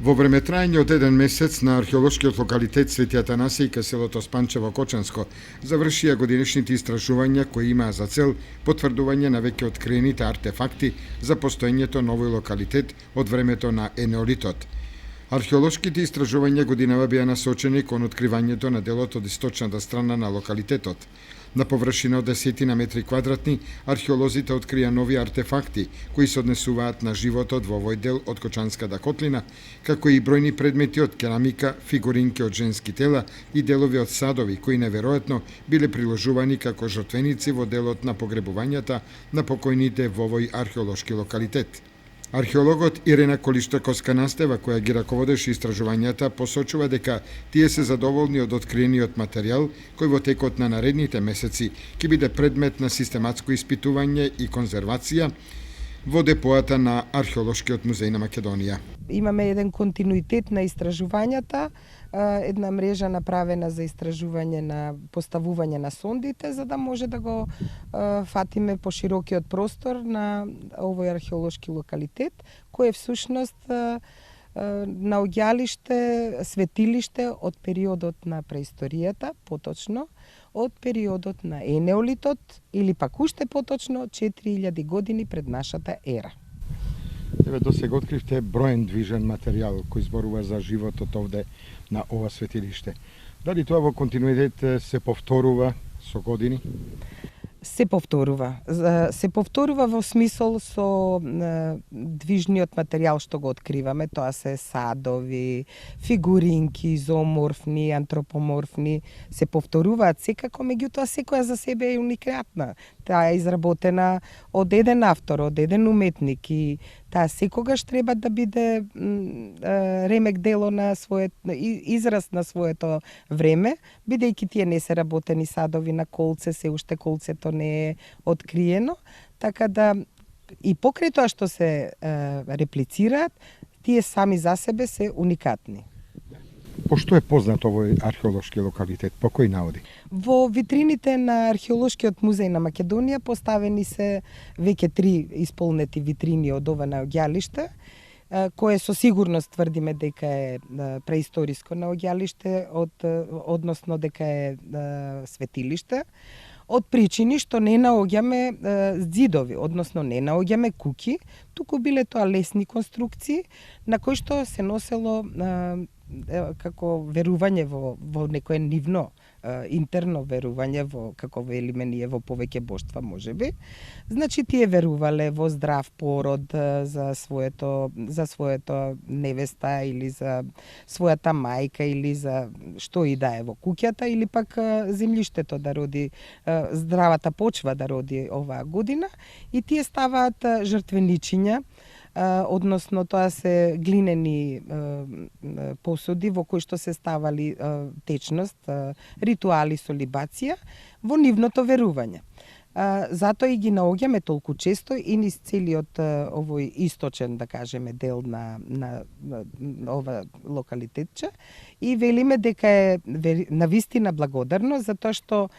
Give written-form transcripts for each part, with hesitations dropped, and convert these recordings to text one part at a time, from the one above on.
Во време трајање од еден месец на археолошкиот локалитет Свети Атанасиј кај селото Спанчево Кочанско завршија годинешните истражувања кои имаа за цел потврдување на веќе откриените артефакти за постоењето на овој локалитет од времето на Енеолитот. Археолошките истражувања годинава беа насочени кон откривањето на делот од источната страна на локалитетот. На површина од 10 метри квадратни, археолозите открија нови артефакти кои се однесуваат на животот во овој дел од Кочанската котлина, како и бројни предмети од керамика, фигуринки од женски тела и делови од садови кои неверојатно биле приложувани како жртвеници во делот на погребувањата на покојните во овој археолошки локалитет. Археологот Ирена Колишта-Коска-Настева, која ги раководеше истражувањата, посочува дека тие се задоволни од откриениот материјал, кој во текот на наредните месеци ќе биде предмет на систематско испитување и конзервација во депоата на Археолошкиот музеј на Македонија. Имаме еден континуитет на истражувањата, една мрежа направена за истражување на поставување на сондите, за да може да го фатиме по широкиот простор на овој археолошки локалитет, кој е всушност наоѓалиште, светилиште од периодот на преисторијата, поточно од периодот на Енеолитот или пак уште поточно 4000 години пред нашата ера. Еве до сега откривте броен движен материјал кој зборува за животот овде на ова светилиште. Дали тоа во континуитет се повторува со години? Се повторува. Се повторува во смисол со движниот материјал што го откриваме. Тоа се садови, фигуринки, зооморфни, антропоморфни. Се повторуваат секако, меѓутоа секоја за себе е уникатна. Таа е изработена од еден автор, од еден уметник и таа секогаш треба да биде ремек дело на израз на своето време, бидејќи тие не се работени садови на колце, се уште колцето не е откриено, така да и покрај тоа што се реплицираат, тие сами за себе се уникатни. Пошто е познат овој археолошки локалитет? По кои наводи? Во витрините на Археолошкиот музеј на Македонија поставени се веќе 3 исполнети витрини од ова наоѓалиште, кое со сигурност тврдиме дека е преисториско наоѓалиште, односно дека е светилиште, од причини што не наоѓаме ѕидови, односно не наоѓаме куќи, туку биле тоа лесни конструкции на кои што се носело како верување во некое нивно интерно верување во, како велиме ние, во повеќе боштва можеби. Значи тие верувале во здрав пород за своето невеста или за својата мајка или за што и да е во куќата или пак земјиштето да роди, здравата почва да роди оваа година и тие ставаат жртвеничиња, односно тоа се глинени посуди во кои што се ставали течност, ритуали со либација во нивното верување. Затоа и ги наоѓаме толку често и низ целиот овој источен, да кажеме, дел на ова локалитетче и велиме дека е навистина благодарно затоа што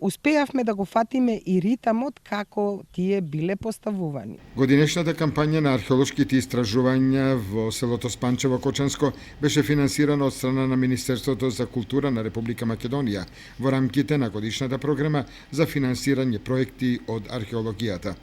успеавме да го фатиме и ритамот како тие биле поставувани. Годинешната кампања на археолошките истражувања во селото Спанчево Кочанско беше финансирана од страна на Министерството за култура на Република Македонија во рамките на годишната програма за финансирање проекти од археологијата.